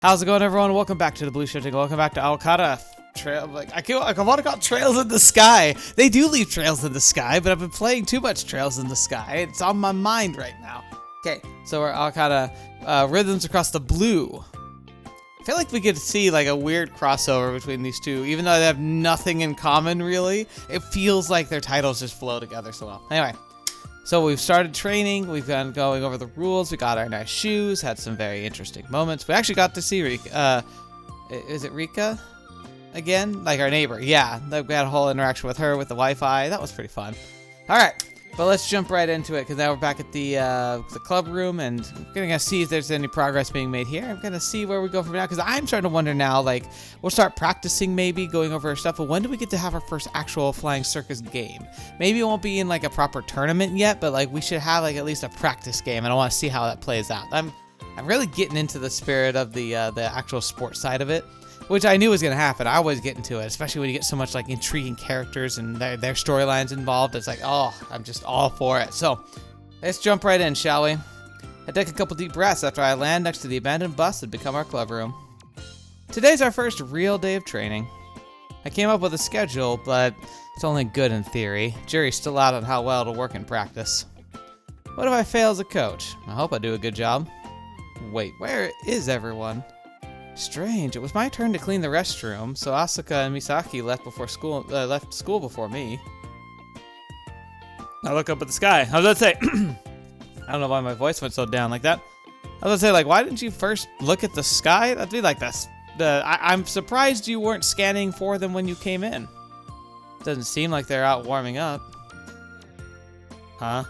How's it going, everyone? Welcome back to TheBlueShifting. Welcome back to Aokana. I want to call trails in the sky. They do leave trails in the sky, but I've been playing too much trails in the sky. It's on my mind right now. Okay, so we're Aokana rhythms across the blue. I feel like we could see like a weird crossover between these two, even though they have nothing in common really. It feels like their titles just flow together so well. Anyway. So we've started training, we've been going over the rules, we got our nice shoes, had some very interesting moments. We actually got to see Rika, is it Rika again? Like our neighbor, yeah. We had a whole interaction with her with the Wi-Fi, that was pretty fun. All right, but let's jump right into it because now we're back at the club room and we're gonna see if there's any progress being made here. I'm gonna see where we go from now because I'm starting to wonder now, like, we'll start practicing maybe, going over our stuff, but when do we get to have our first actual Flying Circus game? Maybe it won't be in like a proper tournament yet, but like we should have like at least a practice game and I wanna see how that plays out. I'm really getting into the spirit of the actual sports side of it, which I knew was gonna happen. I always get into it, especially when you get so much like intriguing characters and their storylines involved. It's like, oh, I'm just all for it. So let's jump right in, shall we? I take a couple deep breaths after I land next to the abandoned bus and become our club room. Today's our first real day of training. I came up with a schedule, but it's only good in theory. Jury's still out on how well it'll work in practice. What if I fail as a coach? I hope I do a good job. Wait, where is everyone? Strange, it was my turn to clean the restroom, so Asuka and Misaki left school before me. I look up at the sky. I was about to say, I don't know why my voice went so down like that. I was about to say, like, why didn't you first look at the sky? That'd be like this. I'm surprised you weren't scanning for them when you came in. Doesn't seem like they're out warming up. Huh?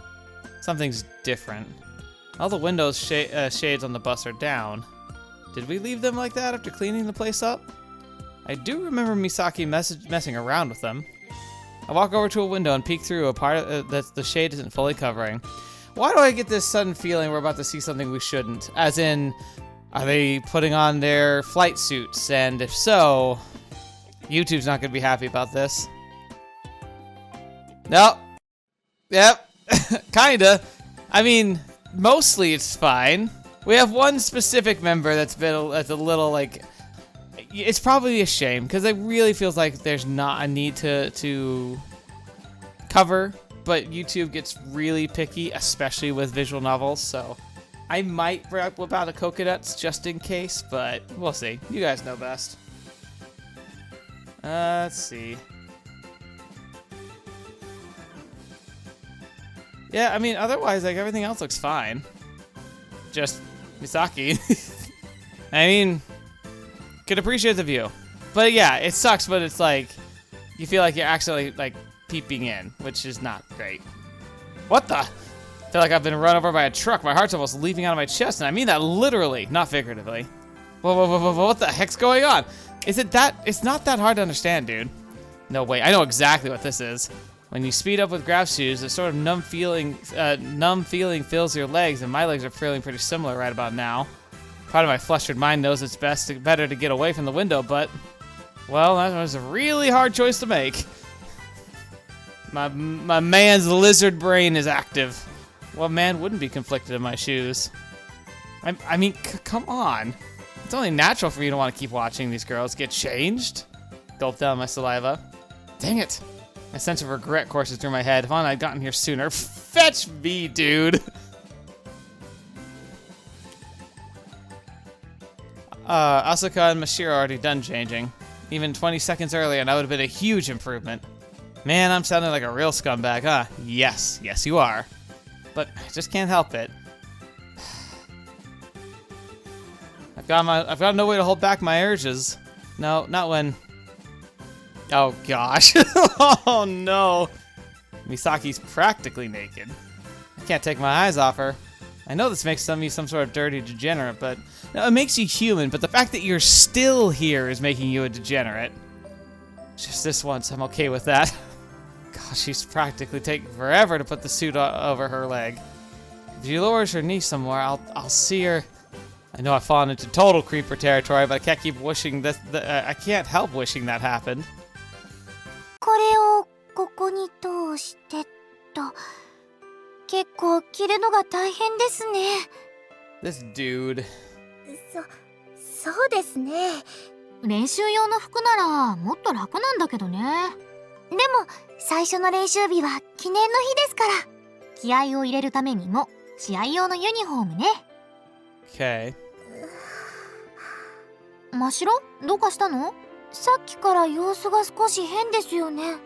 Something's different. All the windows shades on the bus are down. Did we leave them like that after cleaning the place up? I do remember Misaki messing around with them. I walk over to a window and peek through a part that the shade isn't fully covering. Why do I get this sudden feeling we're about to see something we shouldn't? As in, are they putting on their flight suits? And if so, YouTube's not gonna be happy about this. Nope. Yep. Kinda. I mean, mostly it's fine. We have one specific member that's a little like, it's probably a shame because it really feels like there's not a need to cover, but YouTube gets really picky, especially with visual novels, so I might whip out a coconuts just in case, but we'll see. You guys know best. Let's see. Yeah, I mean, otherwise, like, everything else looks fine. Just Misaki. I mean, could appreciate the view. But yeah, it sucks, but it's like, you feel like you're actually, like, peeping in, which is not great. What the? I feel like I've been run over by a truck. My heart's almost leaping out of my chest, and I mean that literally, not figuratively. Whoa, what the heck's going on? Is it that? It's not that hard to understand, dude. No, wait, I know exactly what this is. When you speed up with grav shoes, a sort of numb feeling fills your legs, and my legs are feeling pretty similar right about now. Part of my flustered mind knows it's better to get away from the window, but, well, that was a really hard choice to make. My man's lizard brain is active. What man wouldn't be conflicted in my shoes? I mean, come on. It's only natural for you to want to keep watching these girls get changed. Gulp down my saliva. Dang it. A sense of regret courses through my head. If only I'd gotten here sooner. Fetch me, dude. Asuka and Mashiro are already done changing. Even 20 seconds earlier, and that would have been a huge improvement. Man, I'm sounding like a real scumbag, huh? Yes, you are. But I just can't help it. I've got no way to hold back my urges. No, not when. Oh gosh. Oh no. Misaki's practically naked. I can't take my eyes off her. I know this makes me some sort of dirty degenerate, but no, it makes you human, but the fact that you're still here is making you a degenerate. Just this once, I'm okay with that. Gosh, she's practically taking forever to put the suit over her leg. If she lowers her knee some more, I'll see her. I know I've fallen into total creeper territory, but I can't keep wishing this. I can't help wishing that happened. これをここに通してと結構着るのが大変ですね。This dude. そうですね。練習用の服ならもっと楽なんだけどね。でも最初の練習日は記念の日ですから。気合を入れるためにも試合用のユニフォームね。Okay. 真っ白？どうかしたの？さっきから様子が少し変ですよね。いや、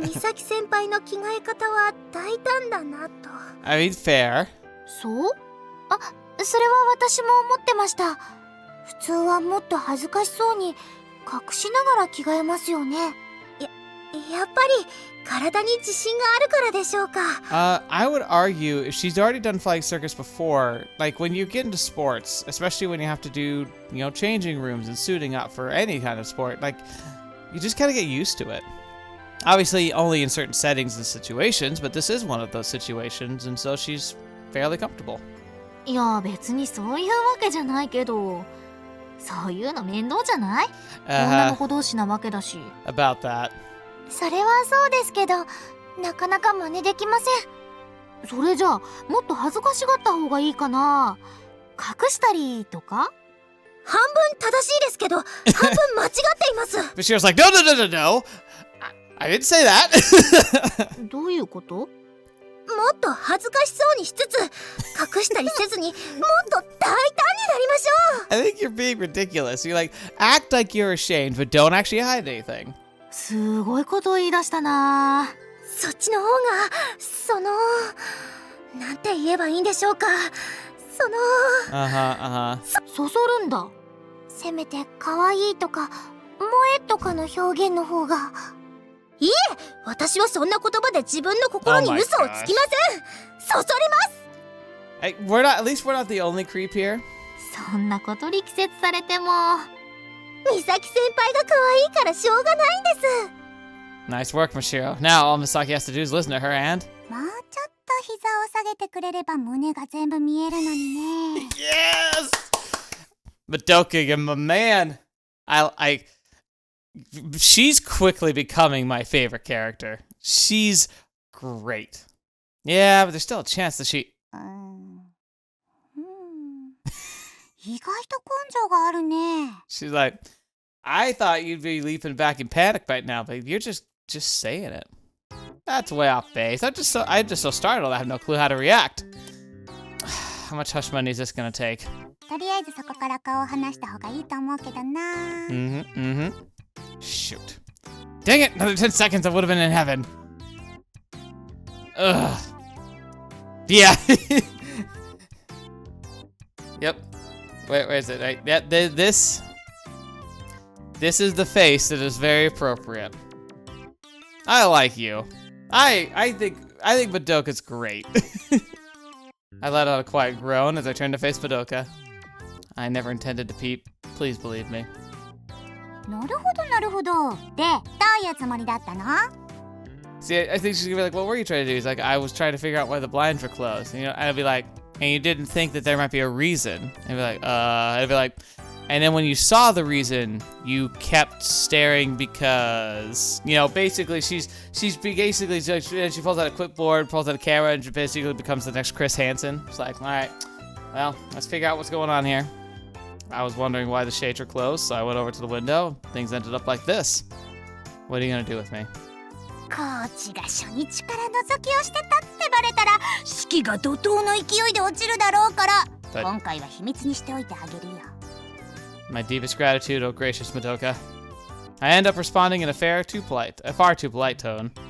美咲先輩の着替え方は大胆だなと。I mean, fair. そう？あ、それは私も思ってました。普通はもっと恥ずかしそうに隠しながら着替えますよね。やっぱり体に自信があるからでしょうか。I would argue if she's already done Flying Circus before, like when you get into sports, especially when you have to do, changing rooms and suiting up for any kind of sport, like you just kind of get used to it. Obviously, only in certain settings and situations, but this is one of those situations, and so she's fairly comfortable. いや、別にそういうわけじゃないけど、そういうの面倒じゃない？女の子同士なわけだし。About that. それはそうですけど、なかなか真似できません。それじゃあもっと恥ずかしがった方がいいかな。隠したりとか？半分正しいですけど、半分間違っています。But she was like, no, no, no, no, no. I didn't say that. どういうこと？もっと恥ずかしそうにしつつ、隠したりせずに、もっと大胆になりましょう。I think you're being ridiculous. You act like you're ashamed, but don't actually hide anything. すごいこと言い出したな。そっちの方が、なんて言えばいいんでしょうか。そそるんだ。せめて可愛いとか、萌えとかの表現の方が。いえ、私はそんな言葉で自分の心に嘘をつきません。そそります。Hey, at least we're not the only creep here. そんなこと力説されても。美咲先輩が可愛いからしょうがないんです。Nice work, Mashiro. Now all Misaki has to do is listen to her and... もうちょっと膝を下げてくれれば胸が全部見えるのにね。Yes! Madoka, you're my man. She's quickly becoming my favorite character. She's great. Yeah, but there's still a chance that she... 意外と根性があるね。 She's like, I thought you'd be leaping back in panic by now, but you're just saying it. That's way off base. I'm just so startled. I have no clue how to react. How much hush money is this gonna take? とりあえずそこから顔を離した方がいいと思うけどな。Shoot. Dang it! Another 10 seconds, I would have been in heaven. Ugh. Yeah. Yep. Where is it? Right. Yeah, this is the face that is very appropriate. I like you. I think Madoka's great. I let out a quiet groan as I turned to face Madoka. I never intended to peep. Please believe me. なるほどなるほど。で、どういうつもりだったの? See, I think she's gonna be like, what were you trying to do? He's like, I was trying to figure out why the blinds were closed. And, I'd be like, and you didn't think that there might be a reason. I'd be like, and then when you saw the reason, you kept staring because, basically she pulls out a clipboard, pulls out a camera, and she basically becomes the next Chris Hansen. It's like, all right, well, let's figure out what's going on here. I was wondering why the shades are closed, so I went over to the window. Things ended up like this. What are you gonna do with me? コーチが初日から覗きをしてたってバレたら士気が怒涛の勢いで落ちるだろうから、今回は秘密にしておいてあげるよ。 My deepest gratitude, oh gracious Madoka. I end up responding in a far too polite tone. ま、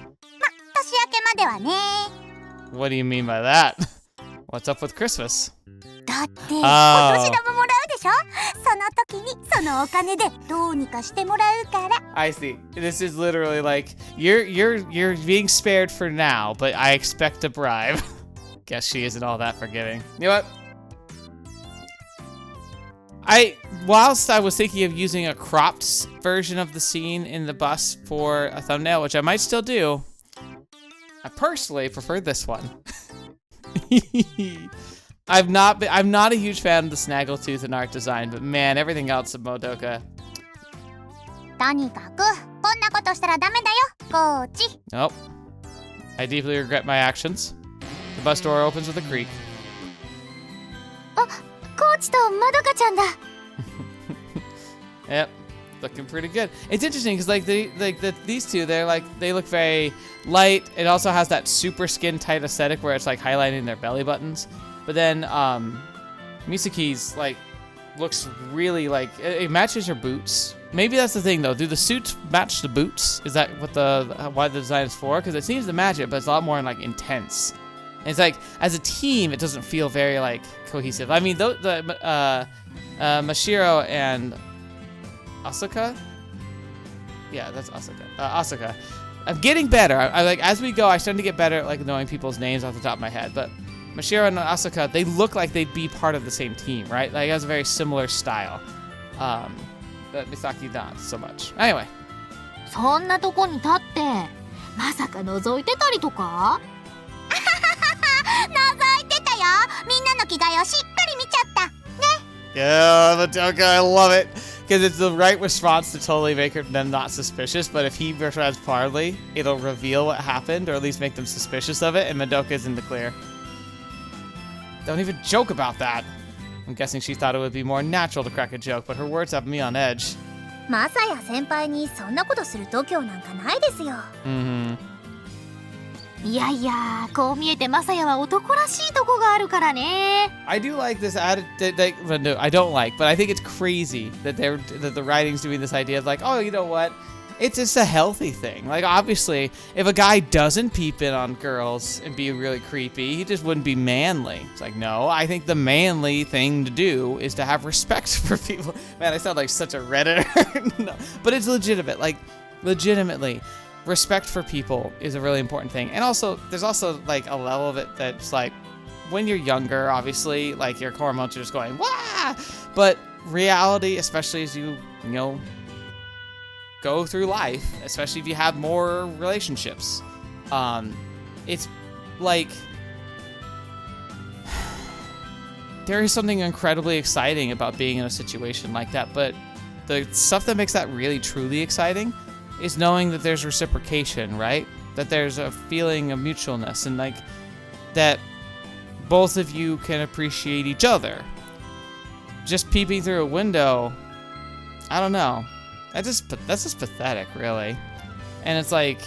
年明けまではね。 What do you mean by that? What's up with Christmas? だってお年玉もらうでしょ。その時にそのお金でどうにかしてもらうから。 I see. This is literally like you're being spared for now, but I expect a bribe. Guess she isn't all that forgiving. You know what? Whilst I was thinking of using a cropped version of the scene in the bus for a thumbnail, which I might still do, I personally prefer this one. I'm not a huge fan of the snaggletooth and art design, but man, everything else of Madoka. とにかくこんなことしたらダメだよ、コーチ。 Nope. I deeply regret my actions. The bus door opens with a creak. あ、コーチとまどかちゃんだ。 Yep, looking pretty good. It's interesting because these two, they look very light. It also has that super skin tight aesthetic where it's like highlighting their belly buttons. But then Misaki's like looks really like it matches her boots. Maybe that's the thing though. Do the suits match the boots? Is that what why the design is for? Because it seems to match it, but it's a lot more like intense. And it's like as a team, it doesn't feel very like cohesive. I mean, Mashiro and Asuka? Yeah, that's Asuka. Asuka. I'm getting better. I like as we go, I started to get better at like knowing people's names off the top of my head. But Mashiro and Asuka, they look like they'd be part of the same team, right? Like it has a very similar style. But Misaki not so much. Anyway. そんなとこに立ってまさか覗いてたりとか？覗いてたよ。みんなの着替えをしっかり見ちゃった。ね。 Yeah, Madoka, I love it. Because it's the right response to totally make them not suspicious, but if he responds poorly, it'll reveal what happened, or at least make them suspicious of it, and Madoka's in the clear. Don't even joke about that. I'm guessing she thought it would be more natural to crack a joke, but her words have me on edge. マサヤ先輩にそんなことする度胸なんかないですよ。Mm-hmm. いやいや、こう見えてマサヤは男らしいとこがあるからね。I do like this attitude. No, I don't like, but I think it's crazy that the writing's doing this idea of like, oh, you know what? It's just a healthy thing. Like, obviously, if a guy doesn't peep in on girls and be really creepy, he just wouldn't be manly. It's like, no, I think the manly thing to do is to have respect for people. Man, I sound like such a Redditor. No, but it's legitimate. Like, legitimately, respect for people is a really important thing. And also, there's also, like, a level of it that's, like, when you're younger, obviously, like, your hormones are just going, wah! But reality, especially as you know, go through life, especially if you have more relationships, it's like there is something incredibly exciting about being in a situation like that, but the stuff that makes that really truly exciting is knowing that there's reciprocation, right? That there's a feeling of mutualness and like that both of you can appreciate each other. Just peeping through a window, I don't know. That's just pathetic, really. And it's like,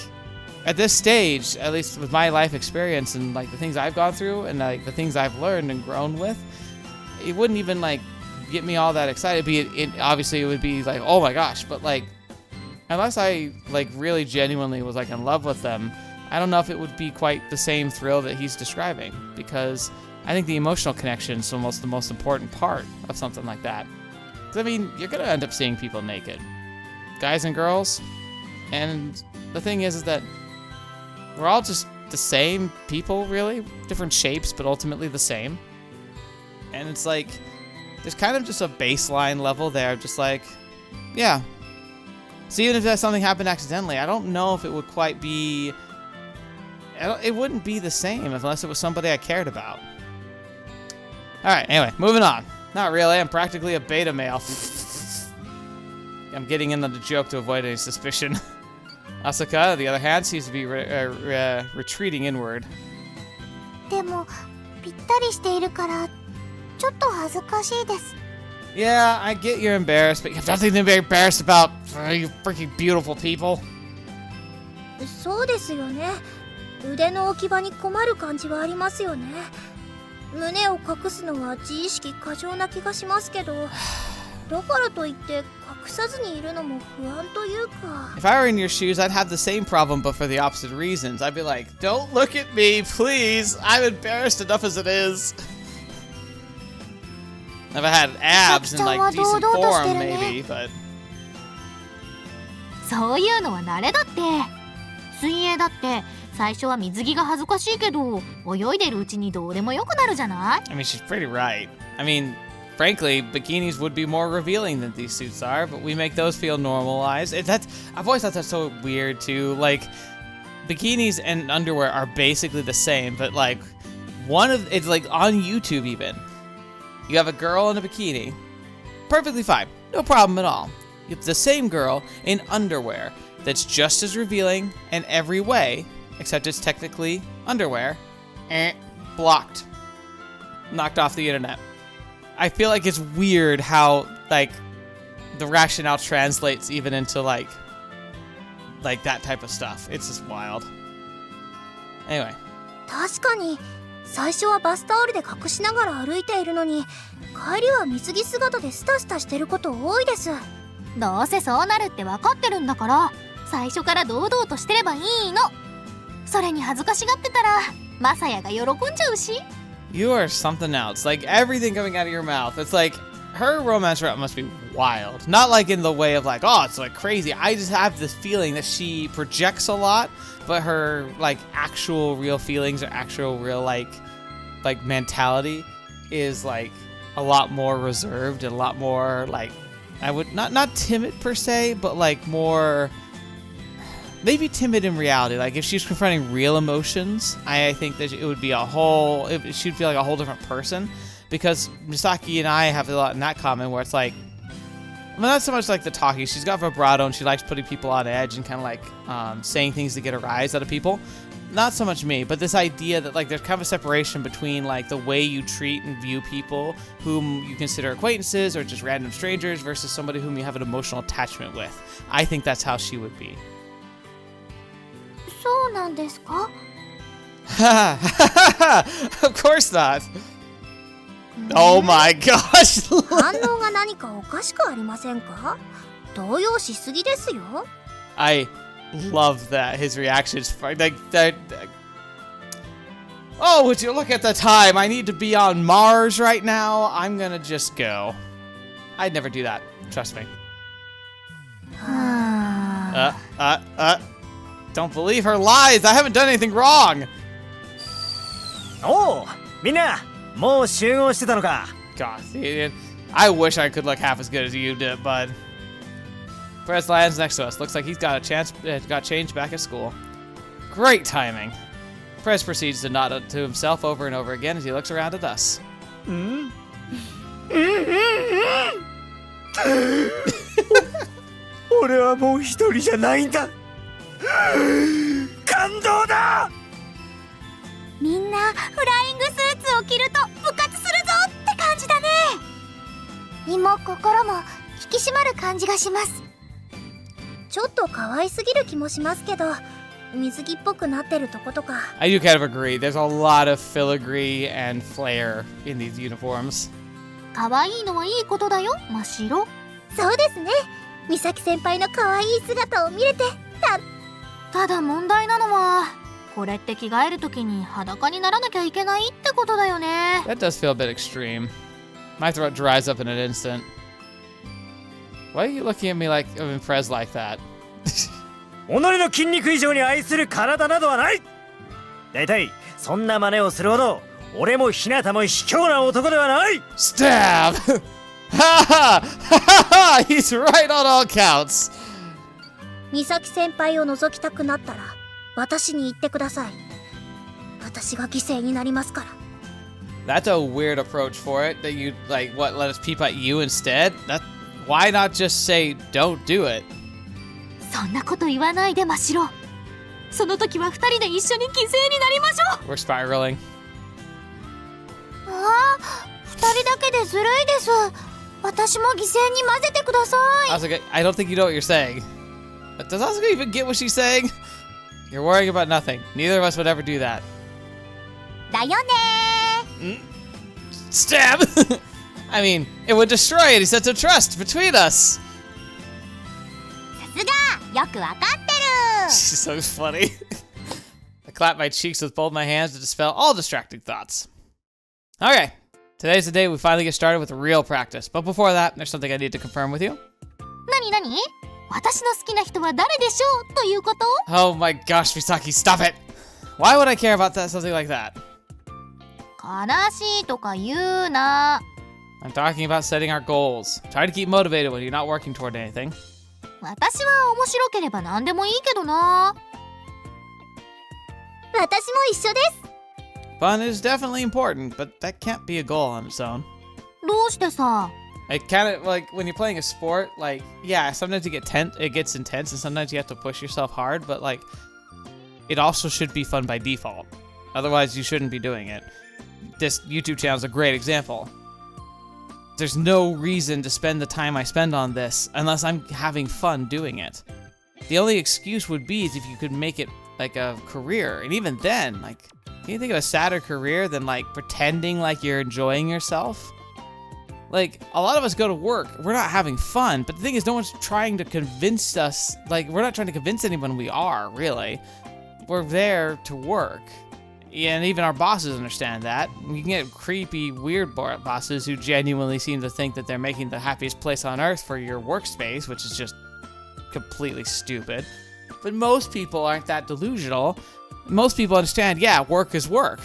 at this stage, at least with my life experience and like the things I've gone through and like the things I've learned and grown with, it wouldn't even like get me all that excited. Obviously, it would be like, oh my gosh, but like, unless I like really genuinely was like in love with them, I don't know if it would be quite the same thrill that he's describing, because I think the emotional connection is almost the most important part of something like that. Because I mean, you're gonna end up seeing people naked. Guys and girls, and the thing is that we're all just the same people, really, different shapes, but ultimately the same. And it's like there's kind of just a baseline level there, just like, yeah. So even if that something happened accidentally, I don't know if it would quite be. It wouldn't be the same unless it was somebody I cared about. All right, anyway, moving on. Not really. I'm practically a beta male. I'm getting in on the joke to avoid any suspicion. Asuka, on the other hand, seems to be retreating inward. でも、ぴったりしているから、ちょっと恥ずかしいです。 Yeah, I get you're embarrassed, but you have nothing to be embarrassed about, you freaking beautiful people. そうですよね。腕の置き場に困る感じはありますよね。胸を隠すのは自意識過剰な気がしますけど、だからといって隠さずにいるのも不安というか。 If I were in your shoes, I'd have the same problem, but for the opposite reasons. I'd be like, don't look at me, please. I'm embarrassed enough as it is. If I had abs and like decent form, maybe, but. そういうのは慣れだって。水泳だって最初は水着が恥ずかしいけど、泳いでるうちにどうでもよくなるじゃない？ I mean, she's pretty right. I mean, frankly, bikinis would be more revealing than these suits are, but we make those feel normalized. I've always thought that's so weird too. Like, bikinis and underwear are basically the same, but like it's like on YouTube even. You have a girl in a bikini, perfectly fine, no problem at all. You have the same girl in underwear that's just as revealing in every way, except it's technically underwear. Blocked. Knocked off the internet. I feel like it's weird how, like, the rationale translates even into, like that type of stuff. It's just wild. Anyway. 確かに最初はバスタオルで隠しながら歩いているのに、帰りは水着姿でスタスタしてること多いです。どうせそうなるって分かってるんだから、最初から堂々としてればいいの。それに恥ずかしがってたらマサヤが喜んじゃうし。 You are something else. Like, everything coming out of your mouth. It's like, her romance route must be wild. Not like in the way of like, oh, it's like crazy. I just have this feeling that she projects a lot, but her like actual real feelings or actual real like mentality is like a lot more reserved and a lot more like, I would not timid per se, but like more maybe timid in reality. Like if she's confronting real emotions, I think that it would be she'd feel like a whole different person. Because Misaki and I have a lot in that common where it's like, well, not so much like the talking. She's got vibrato and she likes putting people on edge and kind of like saying things to get a rise out of people. Not so much me, but this idea that like there's kind of a separation between like the way you treat and view people whom you consider acquaintances or just random strangers versus somebody whom you have an emotional attachment with. I think that's how she would be. そうなんですか? Of course not. Oh my gosh. 反応が何かおかしくありませんか? 動揺しすぎですよ。 I love that his reactions like that. Oh, would you look at the time? I need to be on Mars right now. I'm gonna just go. I'd never do that. Trust me. Don't believe her lies. I haven't done anything wrong. Oh, みんなもう集合してたのか? God, I wish I could look half as good as you did, bud. Perez lands next to us. Looks like he's got changed back at school. Great timing. Perez proceeds to nod to himself over and over again as he looks around at us. 俺はもう一人じゃないんだ。感動だ。みんなフライングスーツを着ると部活するぞって感じだね。身も心も引き締まる感じがします。ちょっと可愛すぎる気もしますけど、水着っぽくなってるとことか。I do kind of agree. There's a lot of filigree and flair in these uniforms. 可愛いのはいいことだよ、真っ白。そうですね。美咲先輩の可愛い姿を見れてただ問題なのは、これって着替えるときに裸にならなきゃいけないってことだよね。That does feel a bit extreme. My throat dries up in an instant. Why are you looking at me like I'm impressed like that? 己の筋肉以上に愛する体などはない。だいたいそんな真似をするほど俺も日向も卑怯な男ではない。 Stab! Ha ha! Ha ha! He's right on all counts. 美咲先輩を覗きたくなったら私に言ってください。私が犠牲になりますから。 That's a weird approach for it. That you like what? Let us peep at you instead? Why not just say don't do it? そんなこと言わないで、真っ白。その時は二人で一緒に犠牲になりましょう。 We're spiraling. ああ、二人だけでずるいです。私も犠牲に混ぜてください。 Asuka, I don't think you know what you're saying. Does Asuka even get what she's saying? You're worrying about nothing. Neither of us would ever do that. だよね。 Stab! I mean, it would destroy any sense of trust between us. さすが、よくわかってる。 She's so funny. I clap my cheeks with both my hands to dispel all distracting thoughts. Okay, today's the day we finally get started with real practice. But before that, there's something I need to confirm with you. 何々？私の好きな人は誰でしょうということ？ Oh my gosh, Misaki, stop it! Why would I care about something like that? 悲しいとか言うな。 I'm talking about setting our goals. Try to keep motivated when you're not working toward anything. 私は面白ければ何でもいいけどな。私も一緒です。 Fun is definitely important, but that can't be a goal on its own. どうしてさ？ It kind of like when you're playing a sport, like, yeah, sometimes it gets intense and sometimes you have to push yourself hard, but like, it also should be fun by default. Otherwise, you shouldn't be doing it. This YouTube channel is a great example. there's no reason to spend the time I spend on this unless I'm having fun doing it. The only excuse would be is if you could make it like a career, and even then, like, can you think of a sadder career than like pretending like you're enjoying yourself? Like, a lot of us go to work, we're not having fun, but the thing is, no one's trying to convince us, like, we're not trying to convince anyone we are, really. We're there to work. And even our bosses understand that. You can get creepy, weird bosses who genuinely seem to think that they're making the happiest place on earth for your workspace, which is just completely stupid. But most people aren't that delusional. Most people understand, yeah, work is work.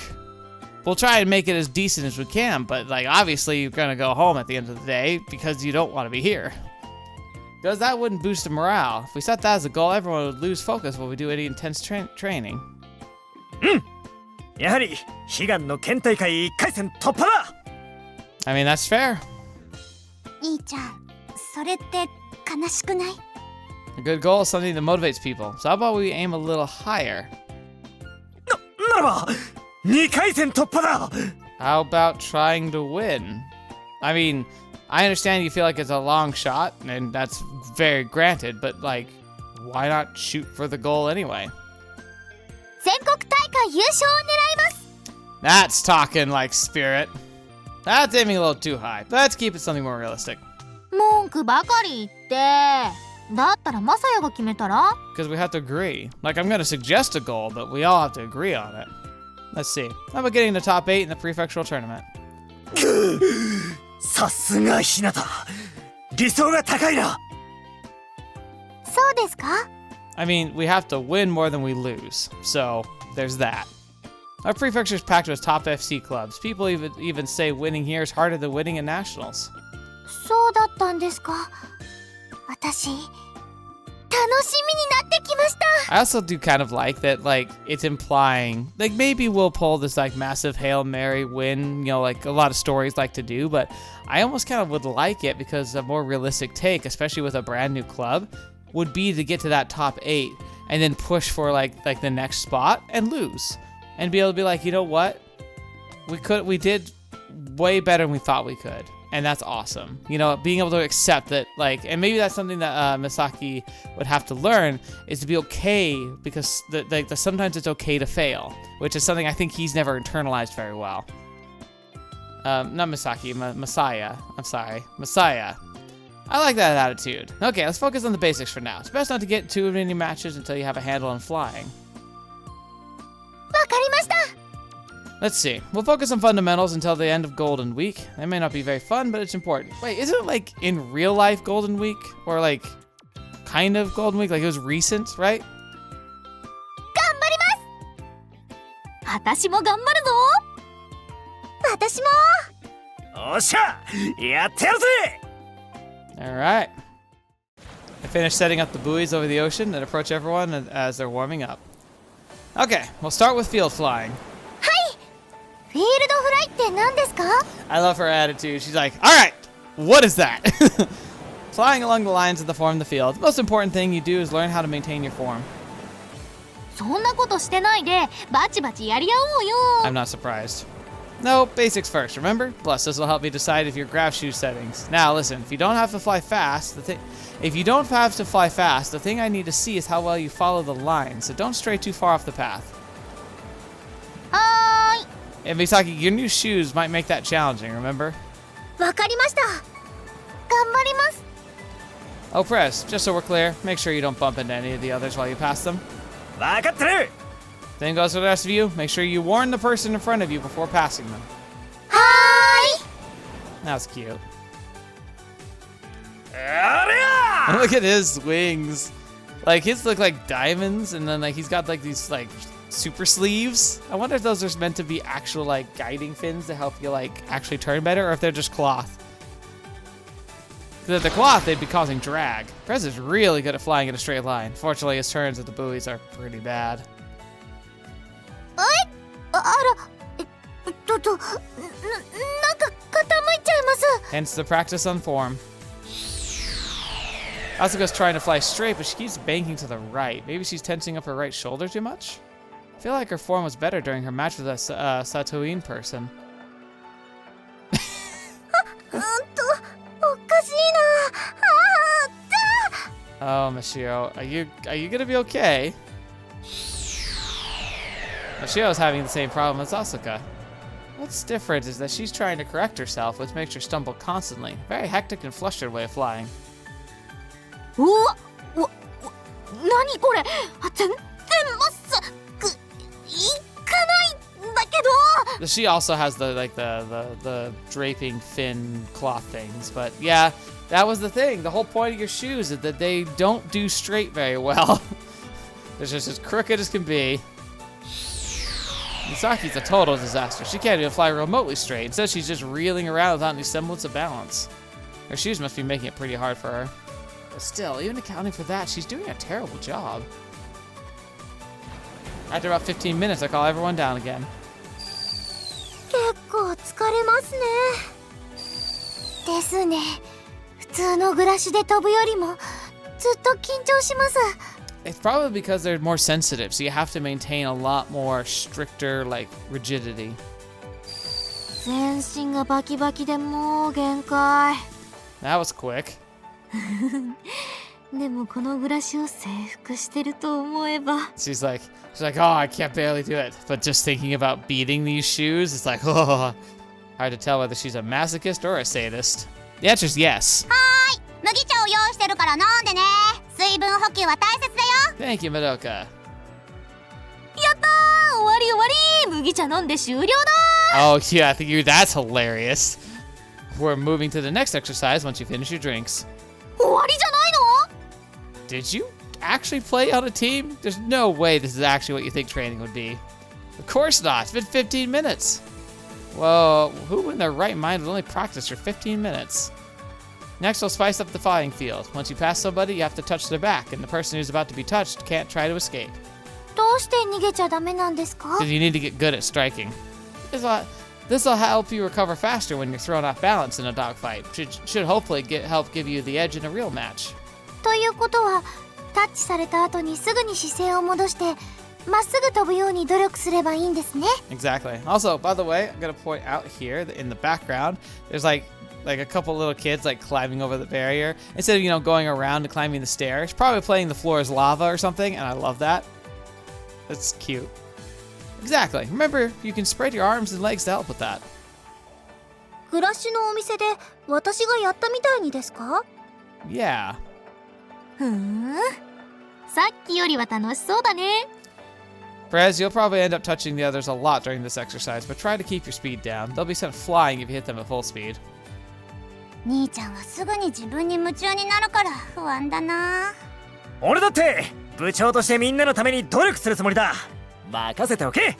We'll try and make it as decent as we can, but like obviously you're gonna go home at the end of the day because you don't want to be here. Because that wouldn't boost the morale. If we set that as a goal, everyone would lose focus while we do any intense training. やはり悲願の県大会1回戦突破だ。 I mean, that's fair. 兄ちゃん、それって悲しくない？ A good goal is something that motivates people. So how about we aim a little higher? ならば2回戦突破だ。 How about trying to win? I mean, I understand you feel like it's a long shot, and that's very granted, but like, why not shoot for the goal anyway? 全国大会優勝を狙います。 That's talking like spirit. That's aiming a little too high. Let's keep it something more realistic. 文句ばかり言ってだったらマサヤが決めたら Because we have to agree. Like, I'm gonna suggest a goal, but we all have to agree on it. Let's see. How about getting the top 8 in the prefectural tournament? さすがひなた。理想が高いな。そうですか？ I mean, we have to win more than we lose. So, there's that. Our prefecture is packed with top FC clubs. People even say winning here is harder than winning in nationals. そうだったんですか。私、楽しみになってきました。 I also do kind of like that, like, it's implying, like, maybe we'll pull this, like, massive Hail Mary win, you know, like a lot of stories like to do, but I almost kind of would like it because a more realistic take, especially with a brand new club, would be to get to that top 8 and then push for, like the next spot and lose. And be able to be like, you know what? We did way better than we thought we could. And that's awesome. You know, being able to accept that, like, and maybe that's something that Misaki would have to learn, is to be okay, because sometimes it's okay to fail, which is something I think he's never internalized very well. Not Misaki, Messiah. I'm sorry, Messiah. I like that attitude. Okay, let's focus on the basics for now. It's best not to get too many matches until you have a handle on flying. わかりました。 Let's see. We'll focus on fundamentals until the end of Golden Week. It may not be very fun, but it's important. Wait, isn't it like in real life Golden Week? Or like kind of Golden Week? Like it was recent, right? 頑張ります。私も頑張るぞ。私も。おっしゃ、やってやるぜ。 Alright. I finished setting up the buoys over the ocean and approach everyone as they're warming up. Okay, we'll start with field flying. フィールドフライって何ですか？ I love her attitude. She's like, alright, what is that? Flying along the lines of the form of the field. The most important thing you do is learn how to maintain your form. そんなことしてないでバチバチやり合おうよ。 I'm not surprised. No, basics first, remember? Plus, this will help me decide if your graph shoe settings. Now, listen, if you don't have to fly fast, the thing I need to see is how well you follow the line, so don't stray too far off the path. はーい。 And Misaki, your new shoes might make that challenging, remember? わかりました。頑張ります。 Oh, Press, just so we're clear, make sure you don't bump into any of the others while you pass them. わかってる。 Same goes for the rest of you. Make sure you warn the person in front of you before passing them. はーい。 That was cute. ありゃ。 Look at his wings. Like, his look like diamonds, and then, like, he's got, like, these, like, super sleeves. I wonder if those are meant to be actual, like, guiding fins to help you, like, actually turn better, or if they're just cloth. Because if they're cloth, they'd be causing drag. Prez is really good at flying in a straight line. Fortunately, his turns at the buoys are pretty bad. あら、なんか傾いちゃいます。 Hence the practice on form. Asuka's trying to fly straight, but she keeps banking to the right. Maybe she's tensing up her right shoulder too much? I feel like her form was better during her match with a Satoin person. Mashiro. Are you gonna be okay? Mashiro's having the same problem as Asuka. What's different is that she's trying to correct herself, which makes her stumble constantly. Very hectic and flustered way of flying. うわ何これ全然まっすぐいかないんだけど She also has the draping fin cloth things, but yeah, that was the thing. The whole point of your shoes is that they don't do straight very well. They're just as crooked as can be. Misaki's a total disaster. She can't even fly remotely straight. Instead, she's just reeling around without any semblance of balance. Her shoes must be making it pretty hard for her. But still, even accounting for that, she's doing a terrible job. After about 15 minutes, I call everyone down again. 結構疲れますね。ですね。普通のグラシで飛ぶよりもずっと緊張します。It's probably because they're more sensitive, so you have to maintain a lot more stricter, like, rigidity. 全身がバキバキでもう限界。That was quick. でもこのグラシを征服してると思えば。She's like, oh, I can't barely do it. But just thinking about beating these shoes, it's like, oh, hard to tell whether she's a masochist or a sadist. The answer's yes. はい、麦茶を用意してるから飲んでね。水分補給は大切だよ。Thank you, Madoka. やったー終わり終わり麦茶飲んで終了だ Oh, yeah, I think that's hilarious. We're moving to the next exercise once you finish your drinks. 終わりじゃないの Did you actually play on a team? There's no way this is actually what you think training would be. Of course not. It's been 15 minutes. Well, who in their right mind would only practice for 15 minutes? Next, we'll spice up the flying field. Once you pass somebody, you have to touch their back, and the person who's about to be touched can't try to escape. どうして逃げちゃダメなんですか Because you need to get good at striking. This will help you recover faster when you're thrown off balance in a dogfight. Should hopefully help give you the edge in a real match. ということは、タッチされた後にすぐに姿勢を戻して、まっすぐ飛ぶように努力すればいいんですね。Exactly. Also, by the way, I'm gonna point out here that in the background, there's like a couple little kids like climbing over the barrier instead of going around and climbing the stairs. Probably playing the floor is lava or something, and I love that. That's cute. Exactly. Remember, you can spread your arms and legs to help with that. グラッシュのお店で私がやったみたいにですか Yeah. ふーんさっきよりは楽しそうだね Perez, you'll probably end up touching the others a lot during this exercise, but try to keep your speed down. They'll be sent flying if you hit them at full speed. 兄ちゃんはすぐに自分に夢中になるから不安だな。俺だって部長としてみんなのために努力するつもりだ。任せておけ。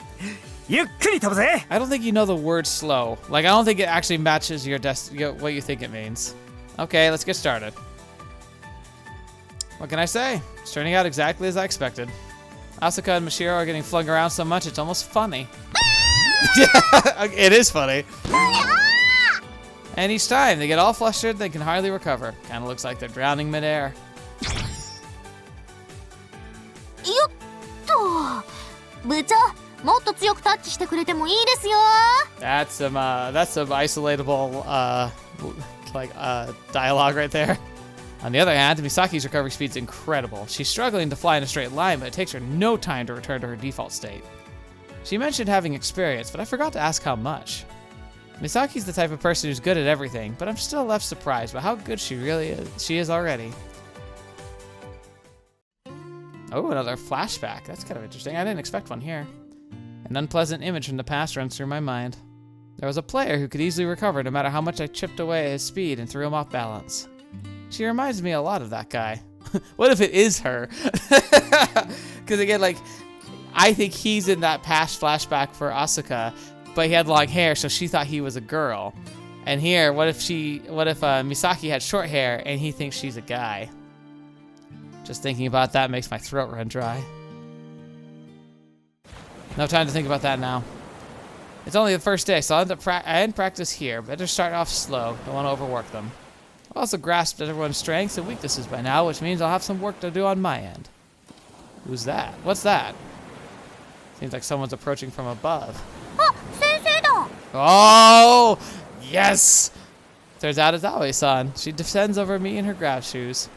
ゆっくり飛ぶぜ。I don't think you know the word slow. Like, I don't think it actually matches what you think it means. Okay, let's get started. What can I say? It's turning out exactly as I expected. Asuka and Mashiro are getting flung around so much it's almost funny. Yeah, it is funny. And each time they get all flustered, they can hardly recover. Kinda looks like they're drowning midair. よっと部長もっと強くタッチしてくれてもいいですよ That's some isolatable dialogue right there. On the other hand, Misaki's recovery speed's incredible. She's struggling to fly in a straight line, but it takes her no time to return to her default state. She mentioned having experience, but I forgot to ask how much. Misaki's the type of person who's good at everything, but I'm still left surprised by how good she is already. Oh, another flashback. That's kind of interesting. I didn't expect one here. An unpleasant image from the past runs through my mind. There was a player who could easily recover no matter how much I chipped away at his speed and threw him off balance. She reminds me a lot of that guy. What if it is her? Because again, like, I think he's in that past flashback for Asuka, but he had long hair, so she thought he was a girl. And here, what if Misaki had short hair and he thinks she's a guy? Just thinking about that makes my throat run dry. No time to think about that now. It's only the first day, so I'll end practice here. Better start off slow. Don't want to overwork them. I've also grasped everyone's strengths and weaknesses by now, which means I'll have some work to do on my end. Who's that? What's that? Seems like someone's approaching from above. あ、先生だ。 Oh! Yes! Turns out it's Aoi-san. She descends over me in her grav shoes.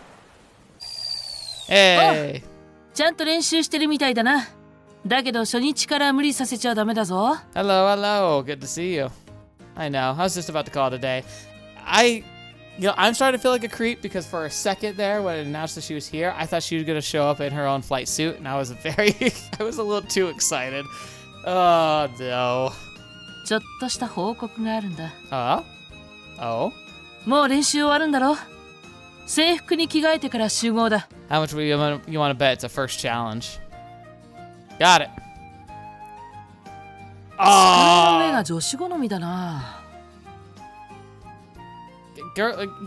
Hey. ちゃんと練習してるみたいだな。だけど初日から無理させちゃダメだぞ。Hello, hello. Good to see you. I know. I was just about to call it a day. I'm starting to feel like a creep because for a second there, when it announced that she was here, I thought she was going to show up in her own flight suit, and I was I was a little too excited. Oh, no. ちょっとした報告があるんだ。Oh? もう練習終わるんだろ。制服に着替えてから集合だ。How much you want to bet it's a first challenge? Got it. 机の上 Oh! が女子好みだな。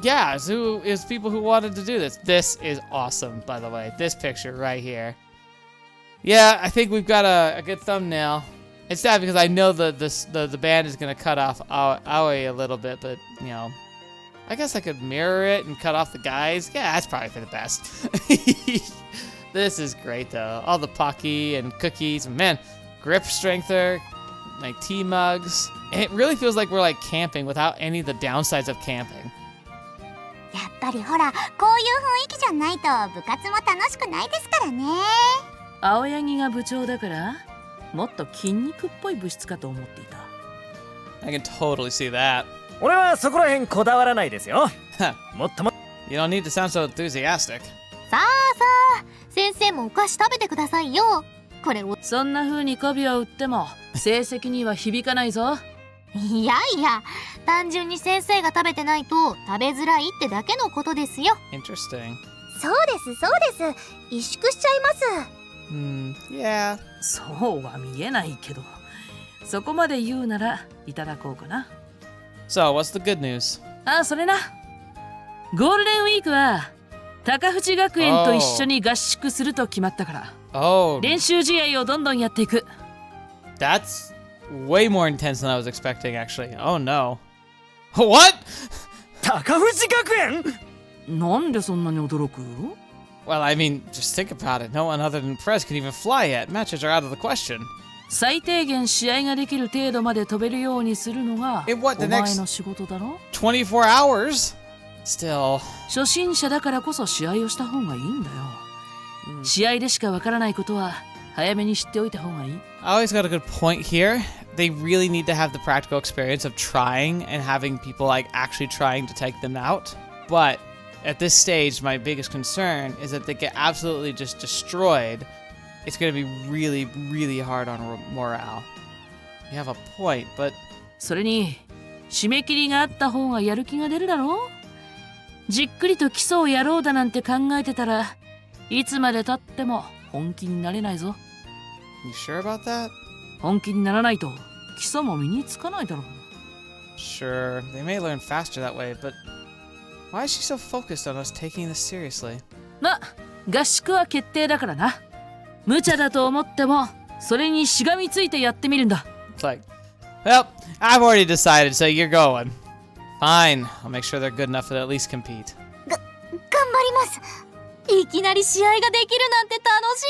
Yeah, who is people who wanted to do this? This is awesome, by the way. This picture right here. Yeah, I think we've got a good thumbnail. It's sad because I know the band is gonna cut off Aoi a little bit, but you know, I guess I could mirror it and cut off the guys. Yeah, that's probably for the best. This is great though. All the Pocky and cookies, man, grip strengther, like tea mugs. And it really feels like we're like camping without any of the downsides of camping. やっぱりほら、こういう雰囲気じゃないと部活も楽しくないですからね。青柳が部長だから、もっと筋肉っぽい部室かと思っていた。I can totally see that. 俺はそこらへんこだわらないですよ。もっとも You don't need to sound so enthusiastic. さあさあ、先生もお菓子食べてくださいよ。これを。そんな風に媚びを売っても成績には響かないぞ。いやいや、単純に先生が食べてないと食べづらいってだけのことですよ。Interesting. そうですそうです。萎縮しちゃいます。Yeah. そうは見えないけど、そこまで言うならいただこうかな。So, what's the good news? ああ、それな。ゴールデンウィークは高藤学園と一緒に合宿すると決まったから、Oh, 練習試合をどんどんやっていく。that's way more intense than I was expecting, actually. Oh no. What? 高藤学園なんでそんなに驚く？ Well, I mean, just think about it. No one other than Perez can even fly yet. Matches are out of the question. 最低限試合ができる程度まで飛べるようにするのが what, お the 前 next- の仕事だろ。24 hours? Still. 初心者だからこそ試合をした方がいいんだよ。試合でしかわからないことは早めに知っておいた方がいい。I always got a good point here. They really need to have the practical experience of trying and having people like actually trying to take them out. But at this stage, my biggest concern is that they get absolutely just destroyed. It's going to be really, really hard on morale. You have a point, but それに締め切りがあった方がやる気が出るだろ。じっくりと基礎をやろうだなんて考えてたらいつまで経っても本気になれないぞ。 you sure about that? 本気にならないと基礎も身につかないだろう。 Sure, they may learn faster that way, but why is she so focused on us taking this seriously? ま、合宿は決定だからな。無茶だと思ってもそれにしがみついてやってみるんだ。 It's like, well, I've already decided, so you're going. Fine, I'll make sure they're good enough to at least compete. 頑張ります。いきなり試合ができるなんて楽し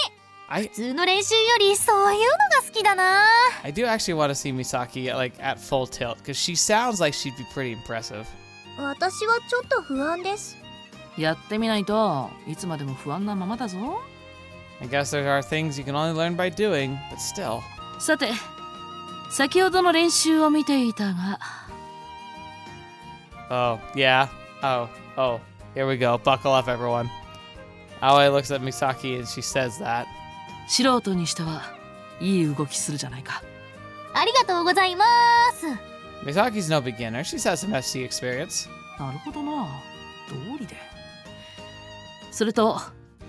み。普通の練習よりそういうのが好きだな。I do actually want to see Misaki like at full tilt, because she sounds like she'd be pretty impressive. 私はちょっと不安です。やってみないといつまでも不安なままだぞ。 I guess there are things you can only learn by doing, but still. さて、先ほどの練習を見ていたが。 Oh, yeah. Oh, here we go. Buckle up, everyone. Aoi looks at Misaki and she says that. 素人にしてはいい動きするじゃないか。ありがとうございます。 Misaki's no beginner. She's had some FC experience. なるほどな。道理で。それと、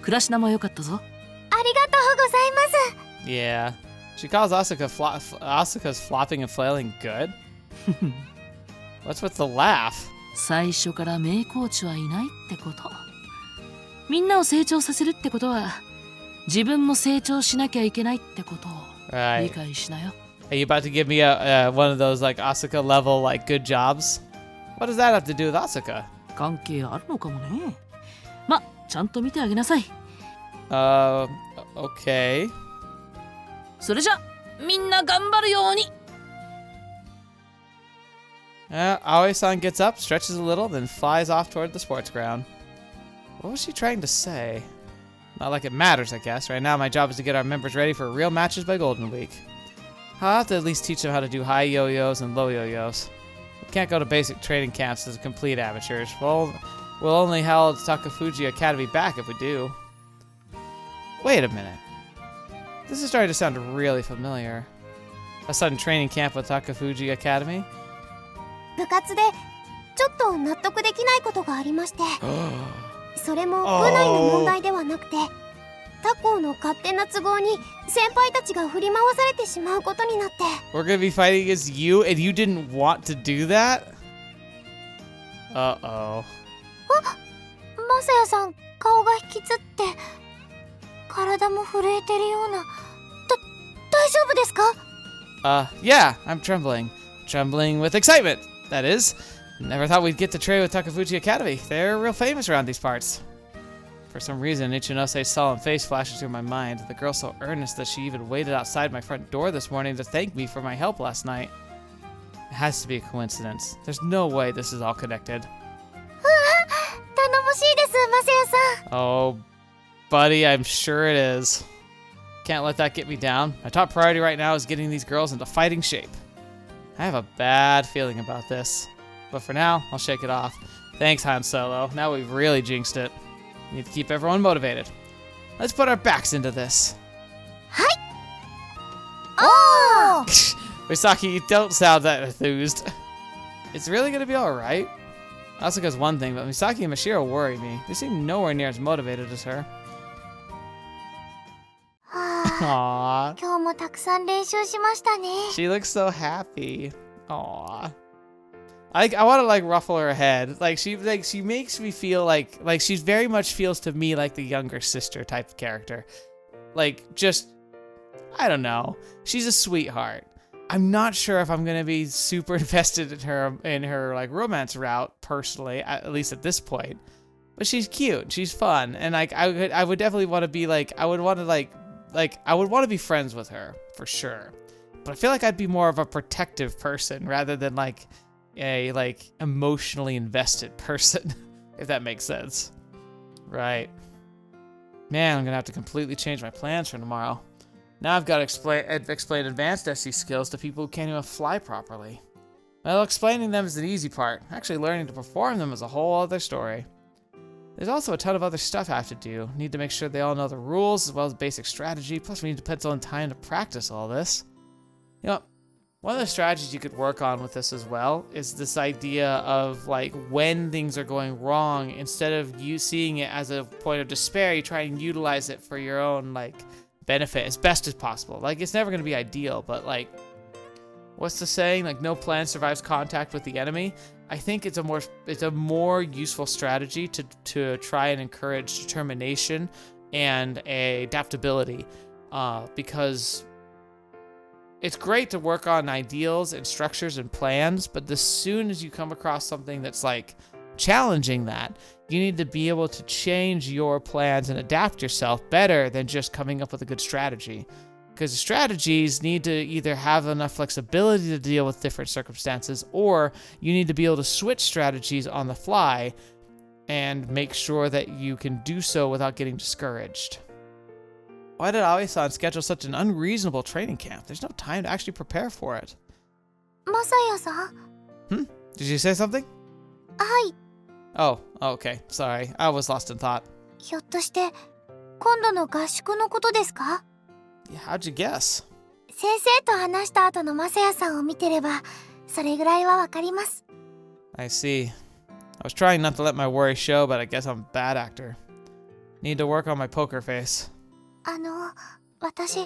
クラシナも良かったぞ。ありがとうございます。 Yeah. She calls Asuka's flopping and flailing good? What's with the laugh? 最初から名コーチはいないってこと。みんなを成長させるってことは、自分も成長しなきゃいけないってことを理 Right. 解しなよ。Are you about to give me one of those like Asuka level like good jobs? What does that have to do with Asuka? 関係あるのかもね。ま、ちゃんと見てあげなさい。Okay. それじゃ、みんな頑張るように。Aoi-san gets up, stretches a little, then flies off toward the sports ground. What was she trying to say? Not like it matters, I guess. Right now, my job is to get our members ready for real matches by Golden Week. I'll have to at least teach them how to do high yo-yos and low yo-yos. We can't go to basic training camps as complete amateurs. We'll only hold Takafuji Academy back if we do. Wait a minute. This is starting to sound really familiar. A sudden training camp with Takafuji Academy? 部活でちょっと納得できないことがありまして、それも部内の問題ではなくて、他校の勝手な都合に先輩たちが振り回されてしまうことになって。We're gonna be fighting against you and you didn't want to do that? Uh-oh. マサヤさん、顔が引きつって体も震えてるような。大丈夫ですか? Yeah, I'm trembling. Trembling with excitement, that is. Never thought we'd get to train with Takafuji Academy. They're real famous around these parts. For some reason, Ichinose's solemn face flashes through my mind. The girl's so earnest that she even waited outside my front door this morning to thank me for my help last night. It has to be a coincidence. There's no way this is all connected. 頼もしいです、マサヤさん。 Oh, buddy, I'm sure it is. Can't let that get me down. My top priority right now is getting these girls into fighting shape. I have a bad feeling about this. But for now, I'll shake it off. Thanks, Han Solo. Now we've really jinxed it. We need to keep everyone motivated. Let's put our backs into this. Oh! Misaki, you don't sound that enthused. It's really gonna be alright. Asuka's one thing, but Misaki and Mashiro worry me. They seem nowhere near as motivated as her. はあ、 Aww. 今日もたくさん練習しましたね。 She looks so happy. Aww. I want to like ruffle her head. She makes me feel like she very much feels to me like the younger sister type of character. I don't know. She's a sweetheart. I'm not sure if I'm gonna be super invested in her like romance route personally, at least at this point. But she's cute. She's fun, and I would definitely want to be I would want to be friends with her for sure. But I feel like I'd be more of a protective person rather than a emotionally invested person, if that makes sense. Right. Man, I'm gonna have to completely change my plans for tomorrow. Now I've got to explain advanced SC skills to people who can't even fly properly. Well, explaining them is an easy part. Actually learning to perform them is a whole other story. There's also a ton of other stuff I have to do. Need to make sure they all know the rules as well as basic strategy, plus we need to pencil in time to practice all this. You know, one of the strategies you could work on with this as well is this idea of when things are going wrong, instead of you seeing it as a point of despair, you try and utilize it for your own benefit as best as possible. It's never going to be ideal, but what's the saying? No plan survives contact with the enemy. I think it's a more useful strategy to try and encourage determination and adaptability, because it's great to work on ideals and structures and plans, but as soon as you come across something that's challenging that, you need to be able to change your plans and adapt yourself better than just coming up with a good strategy. Because the strategies need to either have enough flexibility to deal with different circumstances, or you need to be able to switch strategies on the fly and make sure that you can do so without getting discouraged. Why did Aoi-san schedule such an unreasonable training camp? There's no time to actually prepare for it. マサヤさん? Did you say something? はい。 Oh, okay. Sorry. I was lost in thought. ひょっとして今度の合宿のことですか? Yeah, how'd you guess? 先生と話した後のマサヤさんを見てればそれぐらいはわかります。 I see. I was trying not to let my worry show, but I guess I'm a bad actor. Need to work on my poker face. 私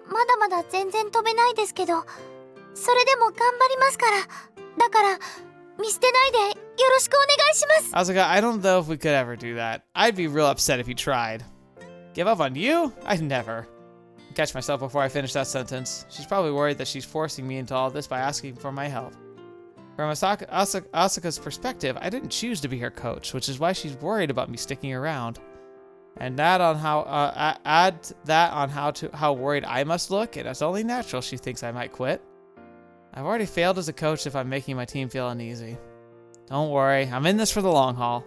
まだまだ全然飛べないですけど、それでも頑張りますから。だから見捨てないでよろしくお願いします。 Asuka, I don't know if we could ever do that. I'd be real upset if you tried. Give up on you? I'd never. Catch myself before I finish that sentence. She's probably worried that she's forcing me into all this by asking for my help. From Asuka's perspective, I didn't choose to be her coach, which is why she's worried about me sticking around. And that on add that on how worried I must look, and it's only natural she thinks I might quit. I've already failed as a coach if I'm making my team feel uneasy. Don't worry, I'm in this for the long haul.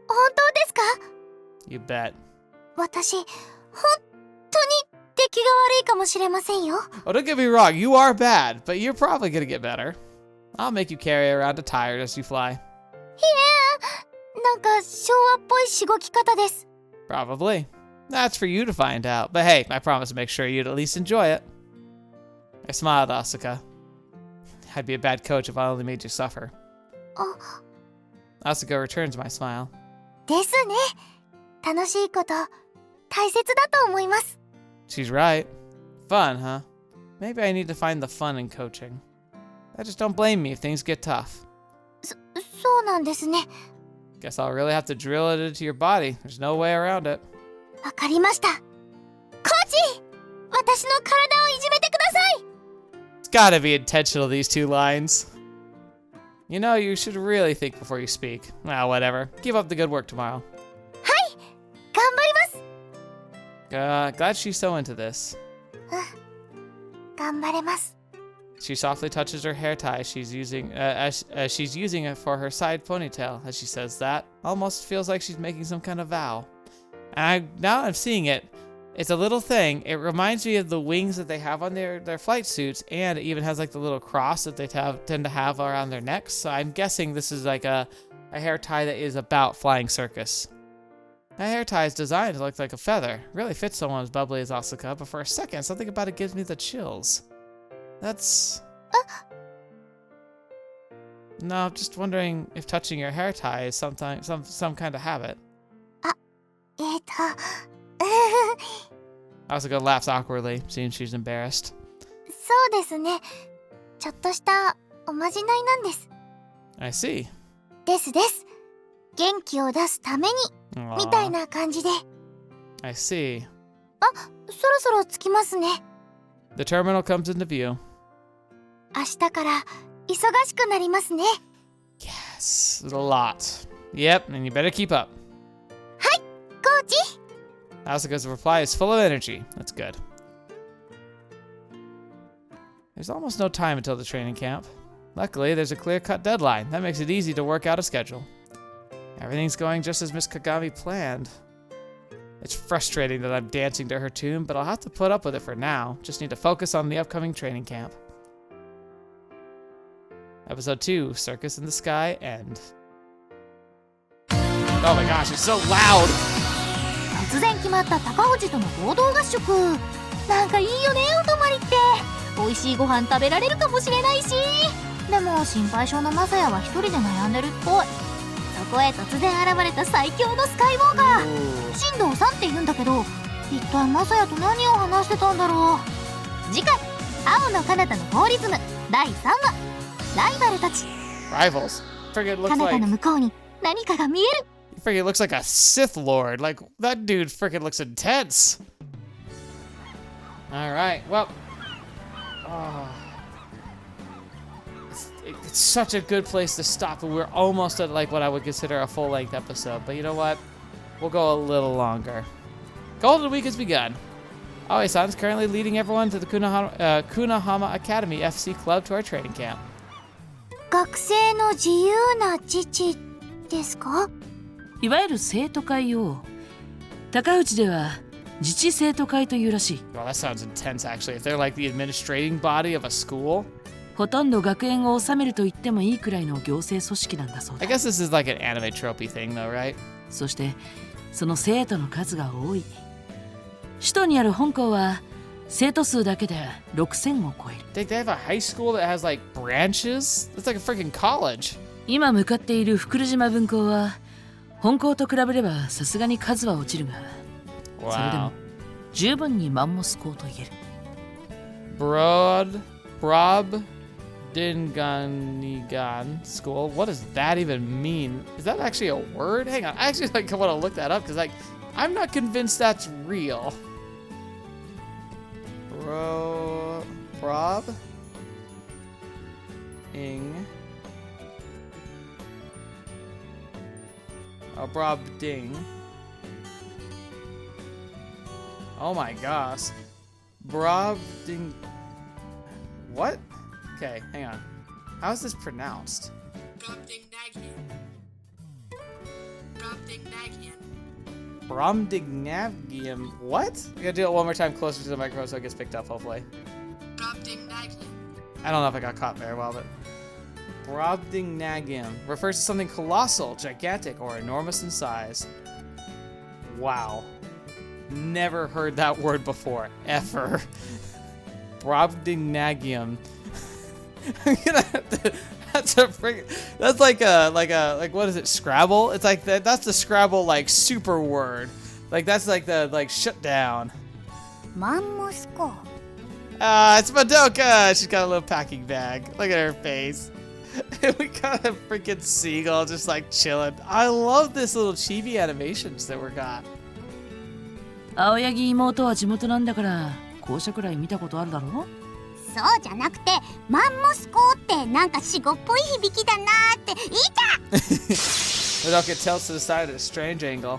本当ですか? You bet. 私、本当に出来が悪いかもしれませんよ。Oh, don't get me wrong, you are bad, but you're probably gonna get better. I'll make you carry around a tire as you fly. なんか昭和っぽいしごき方です。Probably. That's for you to find out. But hey, I promise to make sure you'd at least enjoy it. I smiled, Asuka. I'd be a bad coach if I only made you suffer. あ、 Asuka returns my smile. ですね。楽しいこと、大切だと思います。She's right. Fun, huh? Maybe I need to find the fun in coaching. I just don't blame me if things get tough. そうなんですね。Guess I'll really have to drill it into your body. There's no way around it. わかりました。コーチ、私の体をいじめてください。It's gotta be intentional, these two lines. You know, you should really think before you speak. Well, whatever. Keep up the good work tomorrow. 頑張ります。 Glad she's so into this. 頑張れます。 She softly touches her hair tie she's using as she's using it for her side ponytail. As she says that, almost feels like she's making some kind of vow. And now I'm seeing it. It's a little thing. It reminds me of the wings that they have on their flight suits, and it even has like the little cross that they tend to have around their necks. So I'm guessing this is like a hair tie that is about Flying Circus. That hair tie is designed to look like a feather. Really fits someone as bubbly as Asuka, but for a second, something about it gives me the chills. That's... No, I'm just wondering if touching your hair tie is some kind of habit. Asuka laughs awkwardly, seems she's embarrassed. そうですね。ちょっとしたおまじないなんです。I see. ですです。元気を出すために、みたいな感じで。I see. そろそろ着きますね。The terminal comes into view. 明日から忙しくなりますね。Yes, a lot. Yep, and you better keep up. コーチ。Asuka's reply is full of energy. That's good. There's almost no time until the training camp. Luckily, there's a clear-cut deadline. That makes it easy to work out a schedule. Everything's going just as Miss Kagami planned. It's frustrating that I'm dancing to her tune, but I'll have to put up with it for now. Just need to focus on the upcoming training camp. Episode 2, Circus in the Sky, end. Oh my gosh, it's so loud! 突然決まった高藤との合同合宿。なんかいいよね、お泊まりって。美味しいご飯食べられるかもしれないし。でも心配性のマサヤは一人で悩んでるっぽい。そこへ突然現れた最強のスカイウォーカー。進藤さんって言うんだけど、一体マサヤと何を話してたんだろう。次回、青の彼方のフォーリズム第3話。ライバルたち。Rivals. Friggin' looks 彼方 like... の向こうに何かが見える。Friggin' looks like a Sith Lord. Like, that dude friggin' looks intense. Alright, well... It's such a good place to stop, and we're almost at like what I would consider a full-length episode. But you know what? We'll go a little longer. Golden Week has begun. Aoi-san's currently leading everyone to the Kunahama Academy FC Club to our training camp. 学生の自由な父ですか？いわゆる生徒会を高内では自治生徒会というらしい。 Well, that sounds intense, actually. If they're like the administrating body of a school. ほとんど学園を治めると言ってもいいくらいの行政組織なんだそうだ。 I guess this is like an anime tropey thing, though, right? そしてその生徒の数が多い。首都にある本校は生徒数だけで6000を超える。 They have a high school that has like branches? It's like a freaking college. 今向かっている福留島分校は本校と比べればさすがに数は落ちるが、それでも十分にマンモス校と言える。Brob Dinganigan School. What does that even mean? Is that actually a word? Hang on. I actually like want to look that up because like I'm not convinced that's real. Brob Ing. Oh, Brob Ding. Oh my gosh. Brob Ding. What? Okay, hang on. How is this pronounced? Brobdingnagium. What? I gotta do it one more time closer to the microphone so it gets picked up, hopefully. I don't know if I got caught very well, but Brobdingnagium refers to something colossal, gigantic, or enormous in size. Wow. Never heard that word before, ever. Brobdingnagium. I'm gonna have to, that's like what is it, Scrabble? It's like that's the Scrabble like super word. Like that's like the shut down. Mammosko. It's Madoka! She's got a little packing bag. Look at her face. We got a freaking seagull just like chilling. I love this little chibi animations that we got. 青柳妹は地元なんだから校舎くらい見たことあるだろ？そうじゃなくて、マンモスコってなんか死後っぽい響きだなーって言いた。Madoka tilts to the side at a strange angle. ちょっ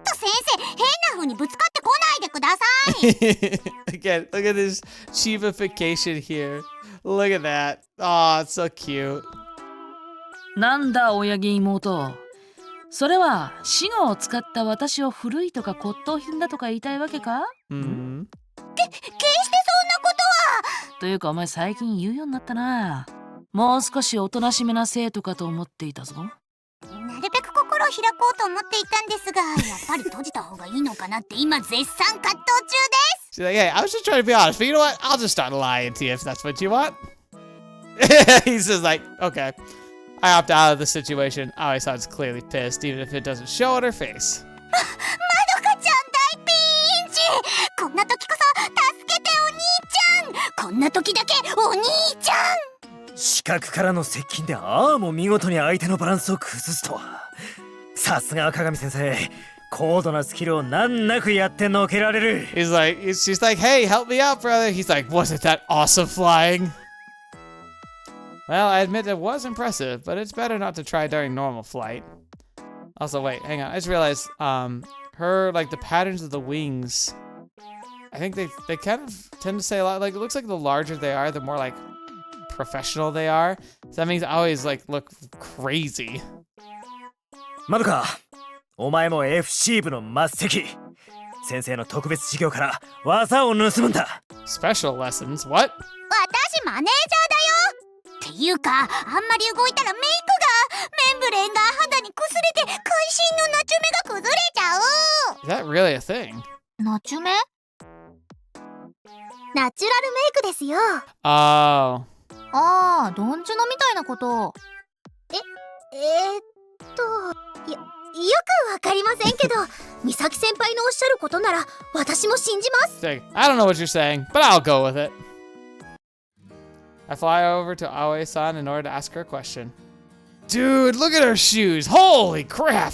と先生、変な風にぶつかってこないでください。Again, look at this chibification here. Look at that. Oh, it's so cute. なんだ青柳妹。それは死語を使った私を古いとか骨董品だとか言いたいわけか？うん。決してそんなことは。というかお前最近言うようになったな。もう少しおとなしめな生徒かと思っていたぞ。なるべく心を開こうと思っていたんですが、やっぱり閉じた方がいいのかなって今絶賛葛藤中です。 She's like, hey, I was just trying to be honest, but you know what? I'll just start lying to you if that's what you want. He says like, okay. I opt out of the situation. Aoi sounds clearly pissed, even if it doesn't show on her face. まどかちゃん大ピンチ。こんな時こそ助けてお兄ちゃん。こんな時だけお兄ちゃん。視覚からの接近でああも見事に相手のバランスを崩すとは。さすが鏡先生。高度なスキルを難なくやってのけられる。She's like, hey, help me out, brother. He's like, wasn't that awesome flying? Well, I admit it was impressive, but it's better not to try during normal flight. Also, wait, hang on. I just realized, her, like, the patterns of the wings, I think they kind of tend to say a lot, like, it looks like the larger they are, the more, like, professional they are. So that means I always, like, look crazy. マドカ、お前も FC 部の末席。先生の特別授業から技を盗むんだ。Special lessons? What? 私マネージャーだよ。っていうか、あんまり動いたらメイクが、メンブレンが肌に擦れて会心のナチュメが崩れちゃう。 Is that really a thing? ナチュメ？ナチュラルメイクですよ。Oh. ああ、ドンジュノみたいなこと。よくわかりませんけど、美咲先輩のおっしゃることなら私も信じます。 I don't know what you're saying, but I'll go with it. I fly over to Aoi-san in order to ask her a question. Dude, look at her shoes! Holy crap!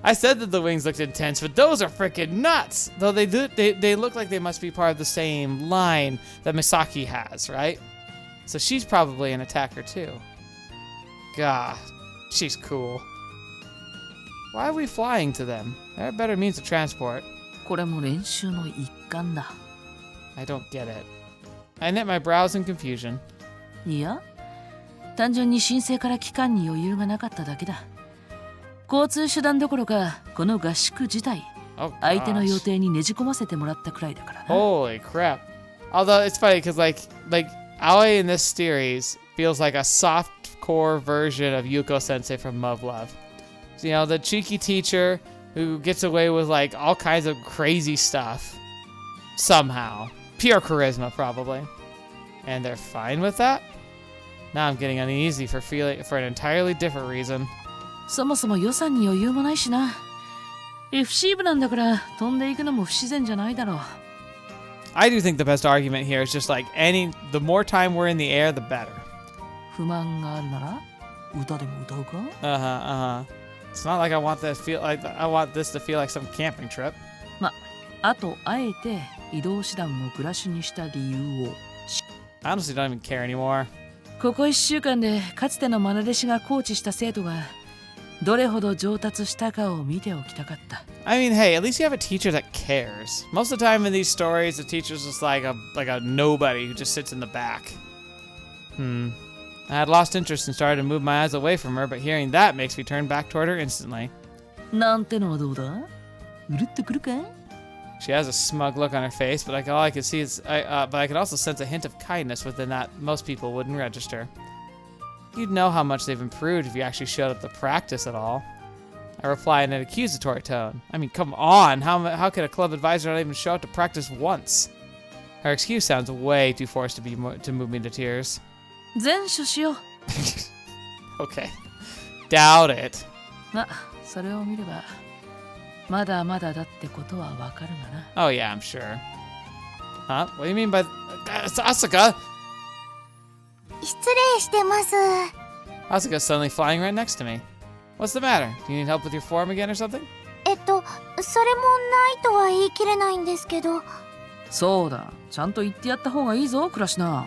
I said that the wings looked intense, but those are freaking nuts! Though they look like they must be part of the same line that Misaki has, right? So she's probably an attacker too. God, she's cool. Why are we flying to them? There are better means of transport. これも練習の一環だ。I don't get it. I knit my brows in confusion. いや、単純に申請から期間に余裕がなかっただけだ。交通手段どころか、この合宿自体、相手の予定にねじ込ませてもらったくらいだからな。Holy crap. Although it's funny because like Aoi in this series feels like a soft-core version of Yuko Sensei from Love Love. You know, the cheeky teacher who gets away with like all kinds of crazy stuff. Somehow. Pure charisma, probably. And they're fine with that? Now I'm getting uneasy for an entirely different reason. そもそも予算に余裕もないしな。FC 部なんだから飛んでいくのも不自然じゃないだろう。I do think the best argument here is just like the more time we're in the air, the better. 不満があるなら歌でも歌うか？ It's not like I want this to feel like some camping trip. ま、あとあえて移動手段をグラシュにした理由を。I honestly don't even care anymore. ここ1週間でかつての愛弟子がコーチした生徒がどれほど上達したかを見ておきたかった。I mean, hey, at least you have a teacher that cares. Most of the time in these stories, the teacher's just like a nobody who just sits in the back. I had lost interest and started to move my eyes away from her, but hearing that makes me turn back toward her instantly. なんてのはどうだ？うるっとくるか? She has a smug look on her face, but all I can see is, but I can also sense a hint of kindness within that most people wouldn't register. You'd know how much they've improved if you actually showed up to practice at all. I reply in an accusatory tone. I mean, come on, how could a club advisor not even show up to practice once? Her excuse sounds way too forced to move me to tears. 全処しよう。Okay. Doubt it. ま、それを見れば、まだまだだってことはわかるがな。Oh yeah, I'm sure. Huh? What do you mean by... Asuka! 失礼してます。 Asuka's suddenly flying right next to me. What's the matter? Do you need help with your form again or something? それもないとは言い切れないんですけど。そうだ、ちゃんと言ってやった方がいいぞ、クラシナ。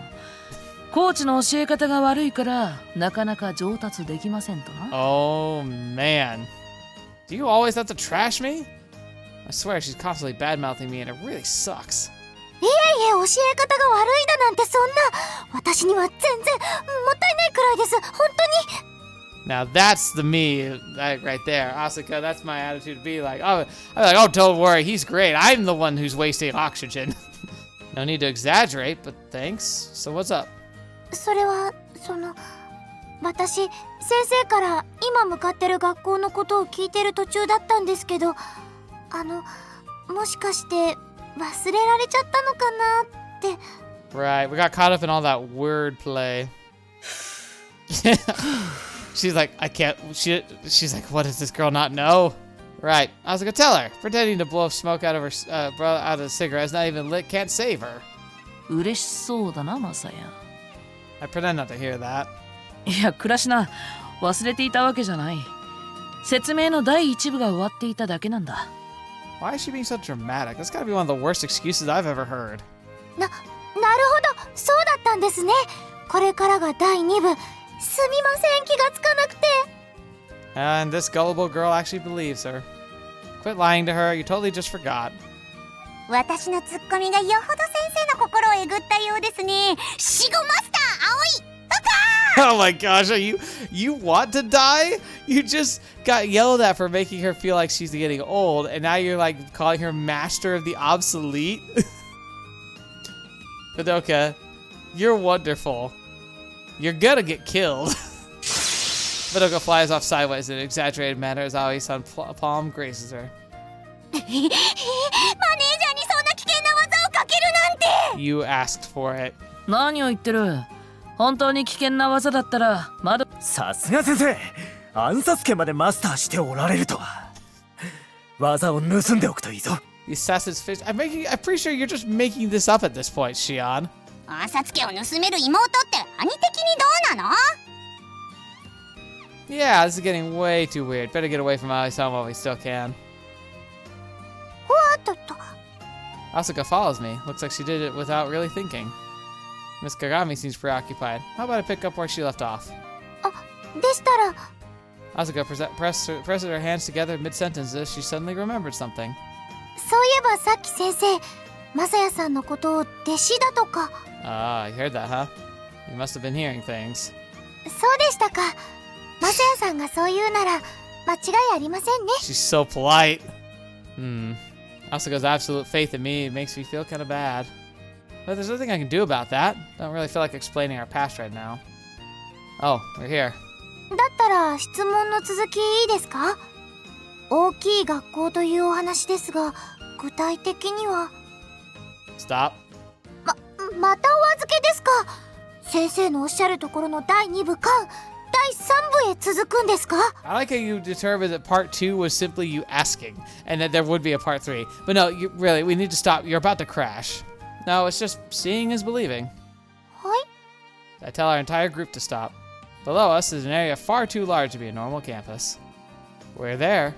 コーチの教え方が悪いから、なかなか上達できませんとな。Oh man. Do you always have to trash me? I swear she's constantly bad-mouthing me and it really sucks. いえいえ、教え方が悪いだなんてそんな。私には全然もったいないくらいです。本当に。Now that's the me right there. Asuka, that's my attitude to be like, oh, I'm like, oh, don't worry, he's great. I'm the one who's wasting oxygen. No need to exaggerate, but thanks. So what's up? それは、私、先生から今向かってる学校のことを聞いてる途中だったんですけど、もしかして忘れられちゃったのかなって。Right, we got caught up in all that wordplay. She's like, I can't, she's like, what does this girl not know? Right, Asuka, tell her. Pretending to blow smoke out of her, out of the cigarette is not even lit, can't save her. 嬉しそうだな、マサヤ。I pretend not to hear that. いや、クラシナ、忘れていたわけじゃない。説明の第一部が終わっていただけなんだ。Why is she being so dramatic? That's gotta be one of the worst excuses I've ever heard. なるほど、そうだったんですね。これからが第2部。すみません、気がつかなくて。And this gullible girl actually believes her. Quit lying to her, you totally just forgot. 私のツッコミがよほど先生の心をえぐったようですね。死後マスター、青い。 Oh my gosh, you want to die? You just got yelled at for making her feel like she's getting old, and now you're like calling her master of the obsolete? Madoka, you're wonderful. You're gonna get killed. Madoka flies off sideways in an exaggerated manner as Aoi-san palm graces her. マネージャーにそんな危険な技をかけるなんて。 You asked for it. 何を言ってる。本当に危険な技だったら、さすが先生、暗殺剣までマスターしておられるとは。技を盗んでおくといいぞ。The assassin's fish. I'm pretty sure you're just making this up at this point, Shion. 暗殺剣を盗める妹って兄的にどうなの？ Yeah, this is getting way too weird. Better get away from Aoi-san while we still can. わっとっと。 Asuka follows me. Looks like she did it without really thinking. Miss Kagami seems preoccupied. How about I pick up where she left off? でしたら。 Asuka presses her hands together mid-sentence as she suddenly remembered something. そういえばさっき先生、マサヤさんのことを弟子だとか。Ah, you heard that, huh? You must have been hearing things. そうでしたか。マサヤさんがそう言うなら間違いありませんね。 She's so polite. Asuka's absolute faith in me makes me feel kind of bad. But there's nothing I can do about that. Don't really feel like explaining our past right now. Oh, we're here. だったら質問の続きいいですか？大きい学校というお話ですが、具体的には。 Stop. またお預けですか？先生のおっしゃるところの第2部間、第3部へ続くんですか？ I like how you determined that part 2 was simply you asking, and that there would be a part 3. But no, really, we need to stop. You're about to crash. No, it's just seeing is believing. はい。 I tell our entire group to stop. Below us is an area far too large to be a normal campus. We're there.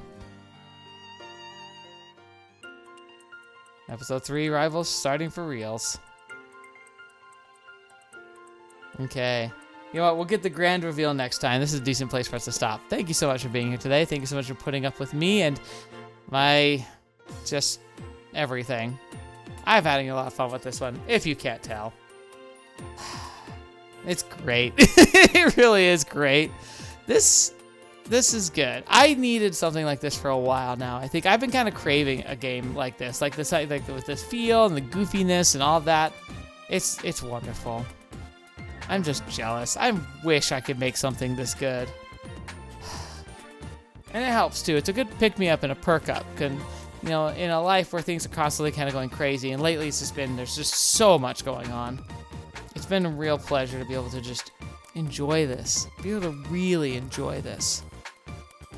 Episode 3 rivals starting for reals. Okay. You know what? We'll get the grand reveal next time. This is a decent place for us to stop. Thank you so much for being here today. Thank you so much for putting up with me and my just everything. I've had a lot of fun with this one, if you can't tell. It's great. It really is great. This This is good. I needed something like this for a while now. I think I've been kind of craving a game like this, like with this feel and the goofiness and all that. It's wonderful. I'm just jealous. I wish I could make something this good. And it helps too. It's a good pick-me-up and a perk-up. You know, in a life where things are constantly kind of going crazy, and lately there's just so much going on. It's been a real pleasure to be able to just enjoy this. Be able to really enjoy this.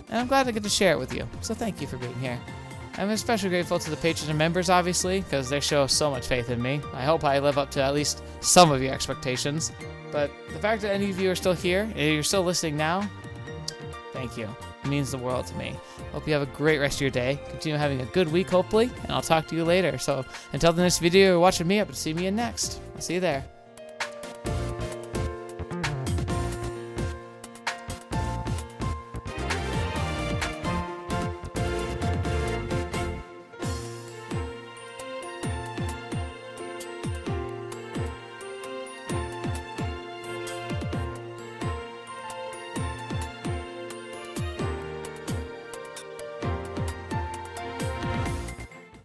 And I'm glad to get to share it with you. So thank you for being here. I'm especially grateful to the patrons and members, obviously, because they show so much faith in me. I hope I live up to at least some of your expectations. But the fact that any of you are still here, and you're still listening now, thank you. It means the world to me. Hope you have a great rest of your day. Continue having a good week, hopefully, and I'll talk to you later. So until the next video, you're watching me up and see me in next. I'll see you there.